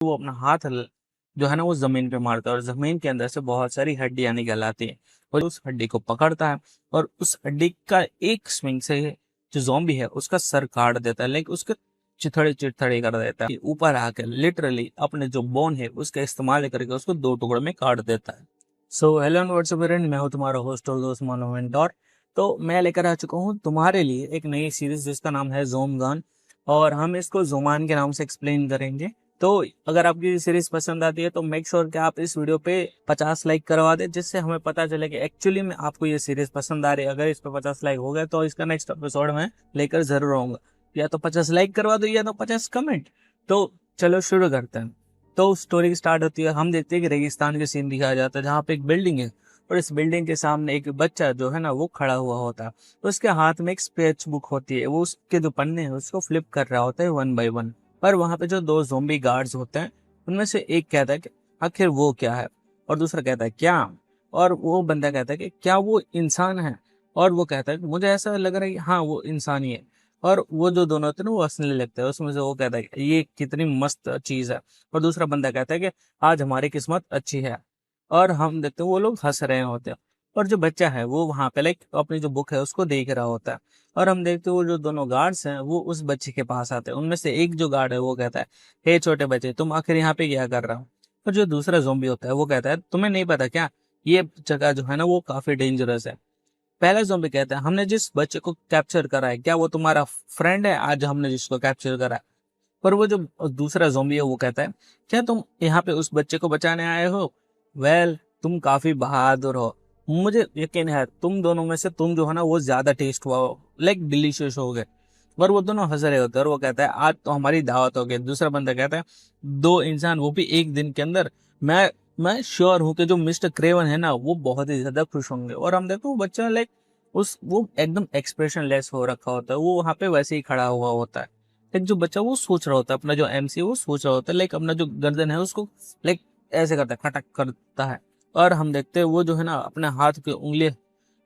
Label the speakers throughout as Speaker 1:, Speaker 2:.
Speaker 1: वो अपना हाथ जो है ना वो जमीन पे मारता है और जमीन के अंदर से बहुत सारी हड्डियां निकल आती है और उस हड्डी को पकड़ता है और उस हड्डी का एक स्विंग से जो ज़ॉम्बी है उसका सर काट देता है, लेकिन उसके चिथड़े चिथड़े कर देता है, ऊपर आकर लिटरली अपने जो बोन है उसका इस्तेमाल करके उसको दो टुकड़ों में काट देता है। So hello and what's up friend, मैं हूँ तुम्हारा होस्ट और दोस्त मनोवेंटोर। तो मैं लेकर आ चुका हूँ तुम्हारे लिए एक नई सीरीज जिसका नाम है ज़ोमगान और हम इसको ज़ोमान के नाम से एक्सप्लेन करेंगे। तो अगर आपकी ये सीरीज पसंद आती है तो मेक श्योर कि आप इस वीडियो पे 50 लाइक करवा दें, जिससे हमें पता चले कि एक्चुअली में आपको ये सीरीज पसंद आ रही है। अगर इस पे 50 लाइक हो गए तो इसका नेक्स्ट एपिसोड में लेकर जरूर आऊंगा। या तो 50 लाइक करवा दो या तो 50 कमेंट। तो चलो शुरू करते हैं। तो स्टोरी स्टार्ट होती है, हम देखते हैं कि रेगिस्तान के सीन दिखाया जाता है जहाँ पे एक बिल्डिंग है और इस बिल्डिंग के सामने एक बच्चा जो है ना वो खड़ा हुआ होता है। तो उसके हाथ में एक स्केच बुक होती है, वो उसके जो पन्ने हैं उसको फ्लिप कर रहा होता है वन बाय वन। पर वहां पे जो दो ज़ोंबी गार्ड्स होते हैं उनमें से एक कहता है कि आखिर वो क्या है, और दूसरा कहता है क्या, और वो बंदा कहता है कि क्या वो इंसान है, और वो कहता है कि मुझे ऐसा लग रहा है कि हाँ वो इंसान ही है। और वो जो दोनों होते हैं ना वो हंसने लगते हैं, उसमें से वो कहता है कि ये कितनी मस्त चीज है, और दूसरा बंदा कहता है कि आज हमारी किस्मत अच्छी है। और हम देखते हैं वो लोग हंस रहे होते हैं और जो बच्चा है वो वहां पे लाइक अपनी जो बुक है उसको देख रहा होता है। और हम देखते हैं वो जो दोनों गार्ड्स हैं वो उस बच्चे के पास आते हैं। उनमें से एक जो गार्ड है वो कहता है, हे छोटे बच्चे तुम आखिर यहाँ पे क्या कर रहा हो। और जो दूसरा जोम्बी होता है वो कहता है, तुम्हें नहीं पता क्या, ये जगह जो है ना वो काफी डेंजरस है। पहला जोम्बी कहता है, हमने जिस बच्चे को कैप्चर करा है क्या वो तुम्हारा फ्रेंड है, आज हमने जिसको कैप्चर करा है। पर वो जो दूसरा जोम्बी है वो कहता है, क्या तुम यहाँ पे उस बच्चे को बचाने आए हो। तुम काफी बहादुर हो, मुझे यकीन है तुम दोनों में से तुम जो है ना वो ज्यादा टेस्ट हुआ हो, लाइक डिलीशियस हो गए। पर वो दोनों हंस रहे होते हैं और वो कहता है आज तो हमारी दावत हो गई। दूसरा बंदा कहता है, दो इंसान वो भी एक दिन के अंदर, मैं श्योर हूँ कि जो मिस्टर क्रेवन है ना वो बहुत ही ज्यादा खुश होंगे। और हम देखो वो बच्चा लाइक उस वो एकदम एक्सप्रेशन लेस हो रखा होता है, वो वहां पे वैसे ही खड़ा हुआ होता है। लाइक जो बच्चा वो सोच रहा होता है, अपना जो एमसी वो सोच रहा होता है, लाइक अपना जो गर्दन है उसको लाइक ऐसे करता है, खटक करता है। और हम देखते हैं वो जो है ना अपने हाथ की उंगली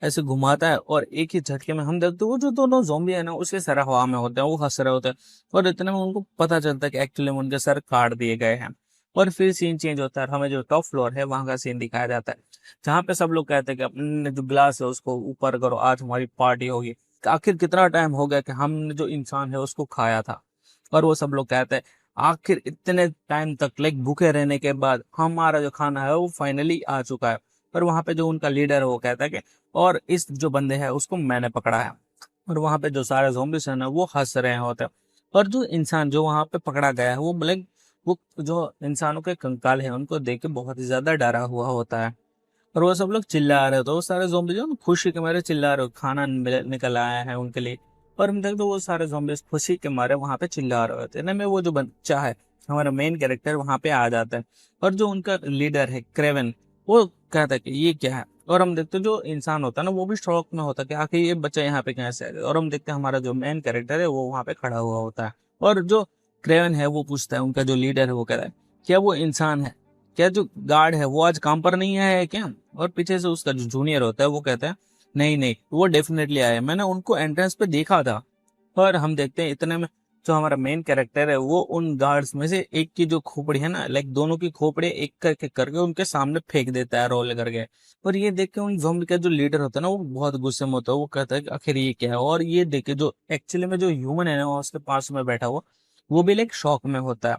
Speaker 1: ऐसे घुमाता है और एक ही झटके में हम देखते हैं वो जो दोनों ज़ॉम्बी है ना उसके सर हवा में होते हैं, वो हंस रहे होते हैं। और इतने में उनको पता चलता है कि एक्चुअली में उनके सर काट दिए गए हैं। और फिर सीन चेंज होता है, हमें जो टॉप फ्लोर है वहां का सीन दिखाया जाता है, जहाँ पे सब लोग कहते हैं कि अपने जो ग्लास है उसको ऊपर करो, आज हमारी पार्टी होगी। आखिर कितना टाइम हो गया कि हमने जो इंसान है उसको खाया था। और वो सब लोग कहते हैं आखिर इतने टाइम तक लाइक भूखे रहने के बाद हमारा जो खाना है वो फाइनली आ चुका है। पर वहां पे जो उनका लीडर है वो कहता है कि और इस जो बंदे हैं उसको मैंने पकड़ा है। और वहां पे जो सारे zombies हैं ना वो हंस रहे होते हैं। और जो इंसान जो वहां पे पकड़ा गया है वो लाइक वो जो इंसानों के कंकाल है उनको देख के बहुत ही ज्यादा डरा हुआ होता है। और वो सब लोग चिल्ला रहे होते हैं, वो सारे जोम्बी जो खुशी के मारे चिल्ला रहे हो, खाना निकल आया है उनके लिए। और हम देखते तो वो सारे जोम्बी खुशी के मारे वहां पे चिल्ला रहे होते हैं। ना में वो जो बच्चा है हमारा मेन कैरेक्टर वहां पे आ जाता है और जो उनका लीडर है क्रेवन वो कहता है कि ये क्या है। और हम देखते जो इंसान होता है ना वो भी शौक में होता है कि आखिर ये बच्चा यहाँ पे कैसे आ गया। और हम देखते हैं हमारा जो मेन कैरेक्टर है वो वहां पे खड़ा हुआ होता है और जो क्रेवन है वो पूछता है, उनका जो लीडर है वो कहता है क्या वो इंसान है, क्या जो गार्ड है वो आज काम पर नहीं आया है क्या। और पीछे से उसका जो जूनियर होता है वो कहता है नहीं नहीं वो डेफिनेटली आया है, मैंने उनको एंट्रेंस पे देखा था। और हम देखते हैं इतने में जो हमारा मेन कैरेक्टर है वो उन गार्ड्स में से एक की जो खोपड़ी है ना लाइक दोनों की खोपड़ी एक करके करके उनके सामने फेंक देता है रोल करके। और ये देख के उन ज़ॉम्बी का जो लीडर होता है ना वो बहुत गुस्से में होता है, वो कहता है कि आखिर ये क्या है। और ये देख के जो एक्चुअली में जो ह्यूमन है ना वो उसके पास में बैठा हुआ वो भी लाइक शॉक में होता है।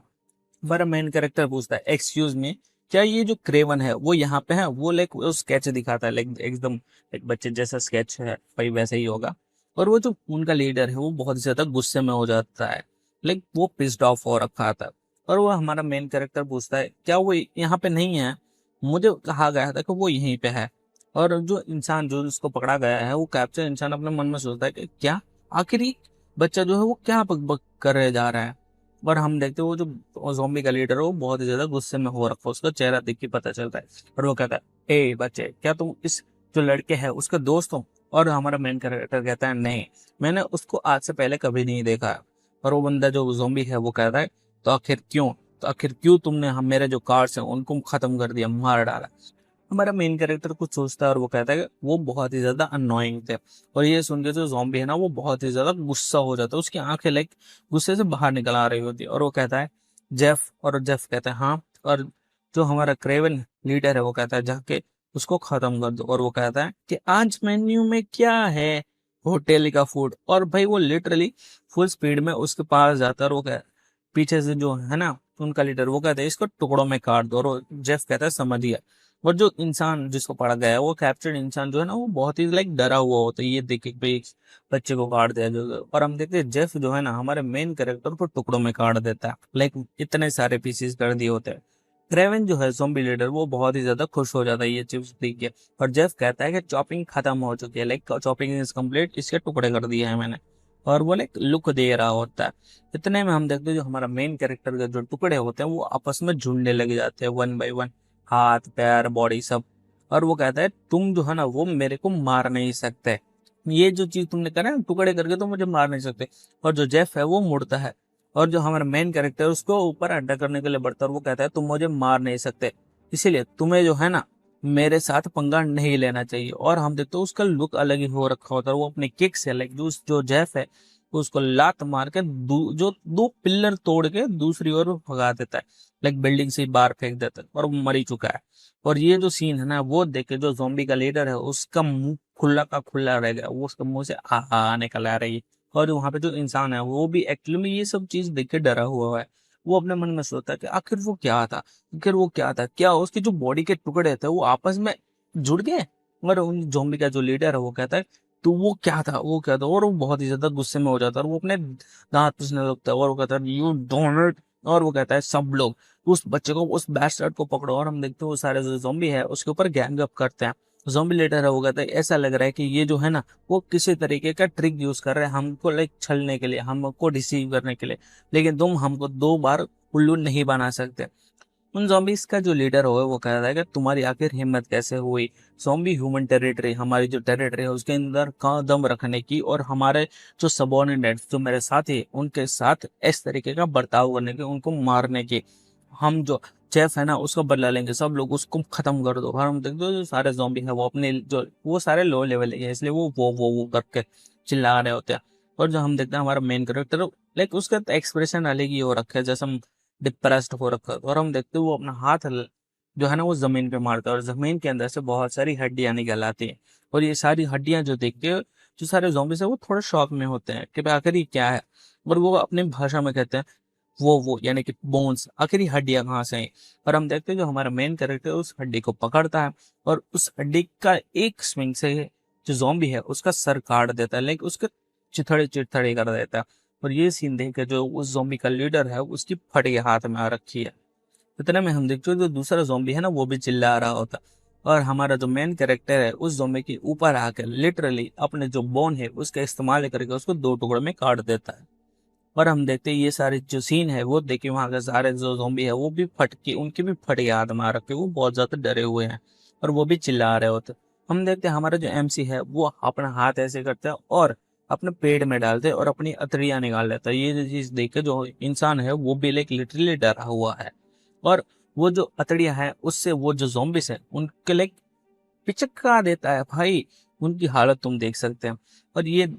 Speaker 1: हमारा मेन कैरेक्टर पूछता है एक्सक्यूज मी, क्या ये जो क्रेवन है वो यहाँ पे है। वो लाइक वो स्केच दिखाता है लाइक एकदम एक बच्चे जैसा स्केच है भाई वैसे ही होगा। और वो जो उनका लीडर है वो बहुत ज्यादा गुस्से में हो जाता है, लाइक वो पिस्ड ऑफ हो रखा था। और वो हमारा मेन कैरेक्टर पूछता है क्या वो यहाँ पे नहीं है, मुझे कहा गया था कि वो यहीं पे है। और जो इंसान जो उसको पकड़ा गया है वो कैप्चर इंसान अपने मन में सोचता है कि क्या आखिर ये बच्चा जो है वो क्या बक बक करे जा रहा है। और हम देखते हैं वो जो ज़ॉम्बी का लीडर है वो बहुत ही ज्यादा गुस्से में हो रखा है, उसका चेहरा देख के पता चलता है। और वो कहता है ए बच्चे क्या तुम इस जो लड़के है उसका दोस्त हो। और हमारा मेन कैरेक्टर कहता है नहीं, मैंने उसको आज से पहले कभी नहीं देखा है। और वो बंदा जो ज़ॉम्बी है वो कहता है तो आखिर क्यों तुमने हम मेरे जो कार्ड्स हैं उनको खत्म कर दिया, मार डाला। हमारा मेन कैरेक्टर कुछ सोचता है और वो कहता है कि वो बहुत ही ज्यादा अनोइंग थे। और ये सुन के जो ज़ॉम्बी है ना वो बहुत ही ज्यादा गुस्सा हो जाता है, उसकी आंखें लाइक गुस्से से बाहर निकल आ रही होती है। और वो कहता है जेफ, और जेफ कहता है हाँ। और जो हमारा क्रेवन लीडर है वो कहता है जाके उसको खत्म कर दो। और वो कहता है कि आज मेन्यू में क्या है, होटल का फूड। और भाई वो लिटरली फुल स्पीड में उसके पास जाता है और वो कह पीछे से जो है ना उनका लीडर वो कहता है इसको टुकड़ों में काट दो। और वो जेफ कहता है समझ गया। और जो इंसान जिसको पड़ा गया है वो कैप्चर्ड इंसान जो है ना वो बहुत ही लाइक डरा हुआ होता है, ये देख के भाई बच्चे को काट दिया जो। और हम देखते हैं जेफ जो है ना हमारे मेन कैरेक्टर को टुकड़ों में काट देता है, लाइक इतने सारे पीसेस कर दिए होते हैं। क्रेवन जो है ज़ॉम्बी लीडर वो बहुत ही ज्यादा खुश हो जाता है ये चिप्स देख के। और जेफ कहता है कि चॉपिंग खत्म हो चुकी है, लाइक चॉपिंग इज कम्प्लीट, इसके टुकड़े कर दिए हैं मैंने। और वो लाइक लुक दे रहा होता है। इतने में हम देखते हैं जो हमारा मेन कैरेक्टर के जो टुकड़े होते हैं वो आपस में जुड़ने लग जाते हैं वन बाय वन, हाथ पैर बॉडी सब। और वो कहता है तुम जो है ना वो मेरे को मार नहीं सकते, ये जो चीज तुमने करा है टुकड़े करके तो मुझे मार नहीं सकते। और जो जेफ है वो मुड़ता है और जो हमारा मेन कैरेक्टर उसको ऊपर अड्डा करने के लिए बढ़ता है और वो कहता है तुम मुझे मार नहीं सकते, इसीलिए तुम्हें जो है ना मेरे साथ पंगा नहीं लेना चाहिए। और हम देखते हो उसका लुक अलग ही हो रखा होता है, वो अपने किक से लाइक जो जेफ है वो उसको लात मार के जो दो पिलर तोड़ के दूसरी ओर भगा देता है, लाइक बिल्डिंग से बाहर फेंक देता है और वो मर ही चुका है। और ये जो सीन है ना वो देख के जो ज़ॉम्बी का लीडर है उसका मुंह खुला का खुला रह गया, वो उसके मुंह से आ निकल आ रही है। और वहां पे जो इंसान है वो भी एक्चुअली में ये सब चीज देख के डरा हुआ है। वो अपने मन में सोचता है कि आखिर वो क्या था, आखिर वो क्या था, क्या उसके जो बॉडी के टुकड़े थे वो आपस में जुड़ गए। और उन ज़ॉम्बी का जो लीडर है वो कहता है तो वो क्या था, वो क्या था। और वो बहुत ही ज्यादा गुस्से में हो जाता है और वो अपने दांत पीसने लगता है और वो कहता है यू डोनट। और वो कहता है सब लोग उस बच्चे को उस बैस्टर्ड को पकड़ो। और हम देखते हैं वो सारे जो ज़ॉम्बी है उसके ऊपर गैंग अप करते हैं। ज़ॉम्बी लीडर है वो कहता है ऐसा लग रहा है कि ये जो है ना वो किसी तरीके का ट्रिक यूज कर रहे हैं हमको लाइक छलने के लिए, हमको डिसीव करने के लिए, लेकिन तुम हमको दो बार उल्लू नहीं बना सकते। उन zombies का जो लीडर हो वो कह रहा है कि तुम्हारी आखिर हिम्मत कैसे हुई ज़ॉम्बी ह्यूमन टेरिटरी, हमारी जो टेरिटरी है उसके अंदर कदम रखने की और हमारे जो सबॉर्डिनेट्स जो मेरे साथी उनके साथ इस तरीके का बर्ताव करने की, उनको मारने की। हम जो चेफ है ना उसका बदला लेंगे, सब लोग उसको खत्म कर दो। और हम देखते हो जो सारे ज़ॉम्बी है वो अपने जो वो सारे लो लेवल के हैं इसलिए वो करके चिल्ला रहे होते हैं। और जो हम देखते हैं हमारा मेन कैरेक्टर लाइक उसका एक्सप्रेशन अलग ही हो रखा है, जैसे हम डिप्रेस्ड हो रखा है। और हम देखते हैं वो अपना हाथ जो है ना वो जमीन पे मारता है और जमीन के अंदर से बहुत सारी हड्डियां निकल आती हैं। और ये सारी हड्डियां जो देख के जो सारे zombies है वो थोड़ा शॉक में होते हैं कि भाई आखिर ये क्या है। और वो अपनी भाषा में कहते हैं वो यानी कि बोन्स, आखिर ये हड्डियां कहाँ से आई। और हम देखते हैं जो हमारा मेन कैरेक्टर उस हड्डी को पकड़ता है और उस हड्डी का एक स्विंग से जो जॉम्बी है उसका सर काट देता है, लाइक उसके चिथड़े चिथड़े कर देता है। और ये सीन देख के जो उस जॉम्बी का लीडर है उसकी फटी हाथ में आ रखी है। इतने में हम देखते हो जो दूसरा जॉम्बी है ना वो भी चिल्ला रहा होता है। और हमारा जो मेन कैरेक्टर है उस जॉम्बी के ऊपर आकर लिटरली अपने जो बोन है उसका इस्तेमाल करके उसको दो टुकड़ों में काट देता है। और हम देखते हैं ये सारे जो सीन है वो देखिए वहां के सारे जो ज़ॉम्बी है वो भी फटके उनके भी फटे हाथ मार रखे, वो बहुत ज्यादा डरे हुए हैं और वो भी चिल्ला रहे होते। हम देखते हैं हमारा जो एमसी है वो अपना हाथ ऐसे करता है और अपने पेट में डालते हैं और अपनी अतड़ियां निकाल लेता है। ये जो चीज देख के जो इंसान है वो भी लाइक लिटरली डरा हुआ है। और वो जो अतड़ियां है उससे वो जो zombies है उनके लाइक पिचका देता है भाई, उनकी हालत तुम देख सकते हैं। और ये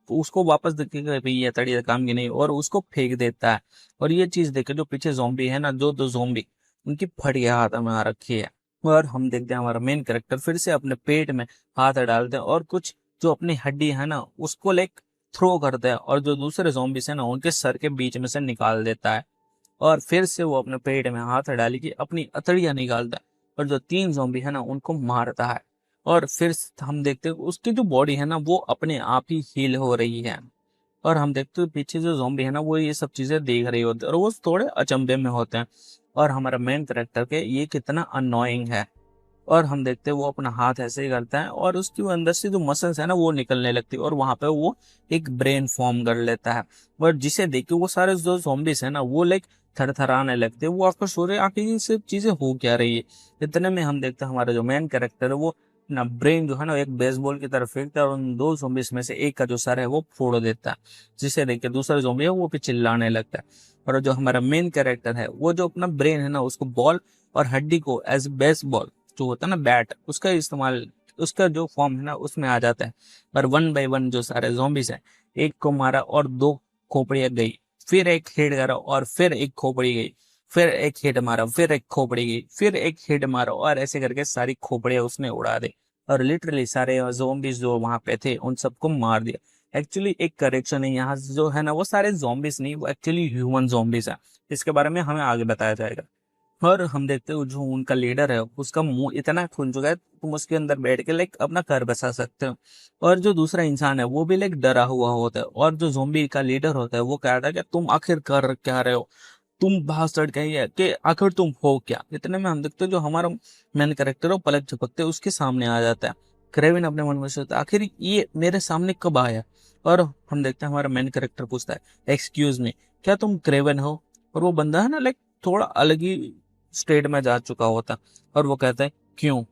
Speaker 1: उसको वापस देखेगा भाई ये तड़िया काम की नहीं और उसको फेंक देता है। और ये चीज देखे जो पीछे जोम्बी है ना जो दो जोम्बी उनकी फटिया हाथ में आ रखी है। और हम देखते हैं हमारा मेन कैरेक्टर फिर से अपने पेट में हाथ डालते हैं और कुछ जो अपनी हड्डी है ना उसको लाइक थ्रो करता है और जो दूसरे जोम्बिस है ना उनके सर के बीच में से निकाल देता है। और फिर से वो अपने पेट में हाथ डाली कि अपनी अतड़ियां निकालता है और जो तीन जोम्बी है ना उनको मारता है। और फिर हम देखते हैं उसकी जो बॉडी है ना वो अपने आप ही हील हो रही है। और हम देखते हैं पीछे जो जोम्बी है ना वो ये सब चीजें देख रही होती है और वो थोड़े अचंभे में होते हैं और हमारा मेन कैरेक्टर के ये कितना अनोइंग है। और हम देखते हैं वो अपना हाथ ऐसे ही करता है और उसकी वो अंदर से जो मसल्स है ना वो निकलने लगती है और वहां पे वो एक ब्रेन फॉर्म कर लेता है। और जिसे देख के वो सारे जो zombies है ना वो लाइक थरथराने लगते हैं, वो आपको सोच रहे आखिर ये सब चीजें हो क्या रही है। इतने में हम देखते हैं हमारा जो मेन कैरेक्टर है वो ना ब्रेन जो है ना एक बेसबॉल की तरफ फेंकता है और उन दो zombies में से एक का जो सर है वो फोड़ देता है, जिसे देख के दूसरा जोम्बी है वो भी चिल्लाने लगता है। और जो हमारा मेन कैरेक्टर है वो जो अपना ब्रेन है ना उसको बॉल और हड्डी को एज बेसबॉल जो होता है ना बैट उसका इस्तेमाल उसका जो फॉर्म है ना उसमें आ जाता है। पर वन बाय वन जो सारे zombies हैं एक को मारा और दो खोपड़ियां गई, फिर एक हेड करा और फिर एक खोपड़ी गई। फिर एक हिट मारा, फिर एक खोपड़ी गई, फिर एक हिट मारा, और ऐसे करके सारी खोपड़ियां उसने उड़ा दी और लिटरली सारे जोम्बिस जो वहां पे थे उन सबको मार दिया। एक्चुअली एक करेक्शन है, यहाँ जो है ना वो सारे जोम्बिस नहीं, वो एक्चुअली ह्यूमन जोम्बिस है। इसके बारे में हमें आगे बताया जाएगा। और हम देखते हो जो उनका लीडर है उसका मुंह इतना खुल चुका है, तुम उसके अंदर बैठ के लाइक अपना घर बसा सकते हो। और जो दूसरा इंसान है वो भी लाइक डरा हुआ होता है, और जो जोम्बी का लीडर होता है वो कहता है कि तुम आखिर कर क्या रहे हो, तुम बास्टर्ड कही है कि आखिर तुम हो क्या। इतने में हम देखते हो जो हमारा मेन कैरेक्टर है वो पलक झपकते उसके सामने आ जाता है। क्रेविन अपने मन में सोचता है आखिर ये मेरे सामने कब आया। और हम देखते हैं हमारा मेन कैरेक्टर पूछता है एक्सक्यूज मी, क्या तुम क्रेवन हो। और वो बंदा है ना लाइक थोड़ा अलग ही स्टेट में जा चुका होता है, और वो कहता है क्यों,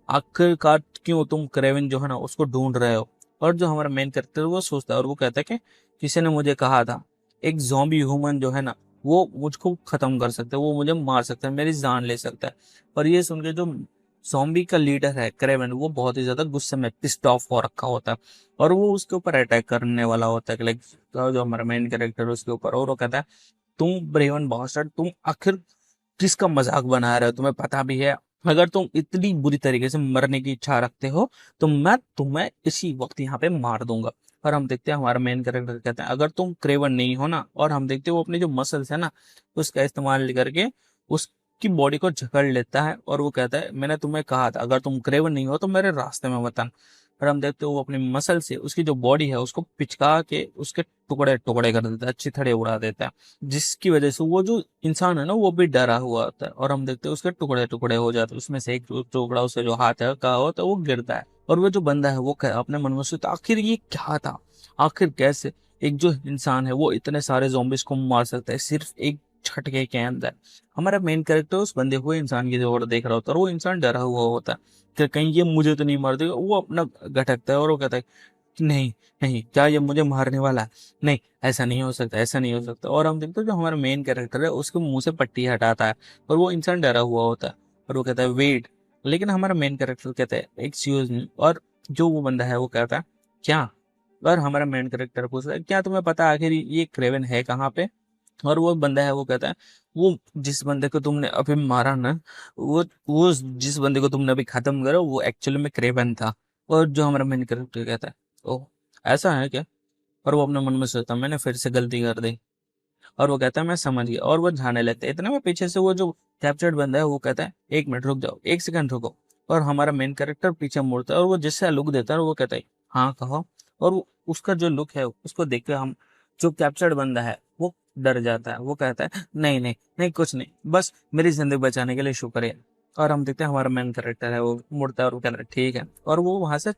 Speaker 1: आखिरकार क्यों तुम क्रेविन जो है ना उसको ढूंढ रहे हो। और जो हमारा मेन कैरेक्टर वो सोचता है और वो कहता है कि किसी ने मुझे कहा था एक जॉम्बी ह्यूमन जो है ना वो मुझको खत्म कर सकता है, वो मुझे मार सकता है, मेरी जान ले सकता है। और ये सुन के जो जॉम्बी का लीडर है क्रेवन वो बहुत ही ज्यादा गुस्से में पिस्ड ऑफ हो रखा होता है, और वो उसके ऊपर अटैक करने वाला होता है, लाइक जो हमारा मेन कैरेक्टर है उसके ऊपर। और वो कहता है तुम ब्रेवन बॉस्टर्ड, तुम आखिर किसका मजाक बना रहे हो, तुम्हें पता भी है अगर तुम इतनी बुरी तरीके से मरने की इच्छा रखते हो तो मैं तुम्हें इसी वक्त यहाँ पे मार दूंगा। और हम देखते हैं हमारा मेन कैरेक्टर कहता है अगर तुम क्रेवन नहीं हो ना, और हम देखते हैं वो अपने जो मसल्स है ना उसका इस्तेमाल करके उसकी बॉडी को जकड़ लेता है, और वो कहता है मैंने तुम्हें कहा था अगर तुम क्रेवन नहीं हो तो मेरे रास्ते में मत आना। और हम देखते हैं वो अपनी मसल से उसकी जो बॉडी है उसको पिचका के उसके टुकड़े टुकड़े कर देता है, चिथड़े उड़ा देता है, जिसकी वजह से वो जो इंसान है ना वो भी डरा हुआ होता है। और हम देखते हैं उसके टुकड़े टुकड़े हो जाते हैं, उसमें से एक टुकड़ा उससे जो हाथ है का होता है वो गिरता है। और वो जो बंदा है वो अपने मन में सोचता आखिर ये क्या था, आखिर कैसे एक जो इंसान है वो इतने सारे zombies को मार सकता है सिर्फ एक झटके के अंदर। हमारा मेन कैरेक्टर उस बंदे हुए इंसान की ओर देख रहा होता है, और वो इंसान डरा हुआ होता है कि कहीं ये मुझे तो नहीं मार देगा। वो अपना घटकता है और वो कहता है कि नहीं नहीं, क्या ये मुझे मारने वाला है, नहीं ऐसा नहीं हो सकता, ऐसा नहीं हो सकता। और हम देखते हैं जो हमारा मेन कैरेक्टर है उसके मुंह से पट्टी हटाता है, और वो इंसान डरा हुआ होता है और वो कहता है वेट। लेकिन हमारा मेन कैरेक्टर कहता है एक्सक्यूज मी, और जो वो बंदा है वो कहता है क्या। और हमारा मेन कैरेक्टर पूछता है क्या तुम्हें पता आखिर ये क्रेवन है कहाँ पे। और वो बंदा है वो कहता है वो जिस बंदे को तुमने अभी मारा ना, वो जिस बंदे को तुमने अभी खत्म करा वो एक्चुअली में क्रेवन था। और जो हमारा मेन कैरेक्टर कहता है ओह ऐसा है क्या। और वो अपने मन में सोचता मैंने फिर से गलती कर दी। और वो कहता है मैं समझ गया, और वो जाने लगता है। इतने में पीछे से वो जो कैप्चर्ड बंदा है वो कहता है एक मिनट रुक जाओ, एक सेकंड रुको। और हमारा मेन कैरेक्टर पीछे मुड़ता है और वो जिससे लुक देता है वो कहता है हाँ कहो। और उसका जो लुक है उसको देख के हम जो कैप्चर्ड बंदा है वो डर जाता है, वो कहता है नहीं नहीं नहीं कुछ नहीं, बस मेरी जिंदगी बचाने के लिए शुक्रिया। और हम देखते हैं हमारा मेन कैरेक्टर है वो मुड़ता है और वो कहता है ठीक है, और वो वहां से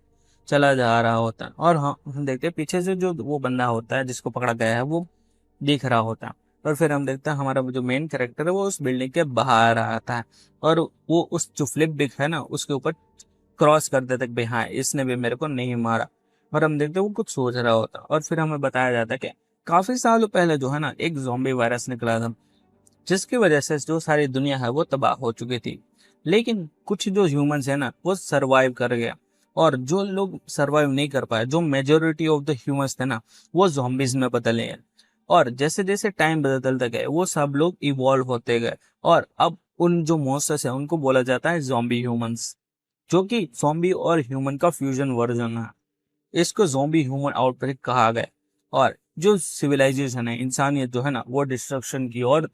Speaker 1: चला जा रहा होता है। और हाँ हम देखते हैं पीछे से जो वो बंदा होता है जिसको पकड़ा गया है वो दिख रहा होता है। और फिर हम देखते हैं हमारा जो मेन कैरेक्टर है वो उस बिल्डिंग के बाहर आता है, और वो उस जो फ्लिप बिक है ना उसके ऊपर क्रॉस कर देता है कि भाई हाँ इसने भी मेरे को नहीं मारा। और हम देखते हैं वो कुछ सोच रहा होता है, और फिर हमें बताया जाता है कि काफी सालों पहले जो है ना एक ज़ॉम्बी वायरस निकला था जिसकी वजह से जो सारी दुनिया है वो तबाह हो चुकी थी। लेकिन कुछ जो ह्यूमंस है ना वो सरवाइव कर गया, और जो लोग सरवाइव नहीं कर पाए, जो मेजोरिटी ऑफ द ह्यूमंस थे ना वो zombies में बदले हैं। और जैसे जैसे टाइम बदलते गए वो सब लोग इवॉल्व होते गए, और अब उन जो मॉन्स्टर्स है उनको बोला जाता है ज़ॉम्बी ह्यूमंस, जो कि ज़ॉम्बी और ह्यूमन का फ्यूजन वर्जन है। इसको ज़ॉम्बी ह्यूमन आउटब्रेक कहा गया। और जो सिविलाइजेशन है इंसानियत जो है ना वो डिस्ट्रक्शन की ओर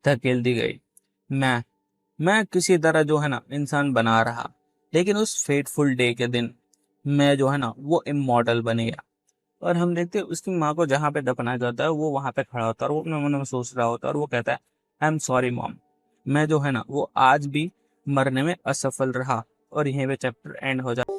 Speaker 1: धकेल दी गई। मैं मैं किसी तरह जो है ना इंसान बना रहा, लेकिन उस फेटफुल डे के दिन मैं जो है ना वो इमॉर्टल बन गया। और हम देखते हैं उसकी माँ को जहाँ पे दफनाया जाता है वो वहां पे खड़ा होता है, और वो अपने मन में सोच रहा होता है, और वो कहता है आई एम सॉरी मॉम, मैं जो है ना वो आज भी मरने में असफल रहा। और यहीं पे चैप्टर एंड हो जाता है।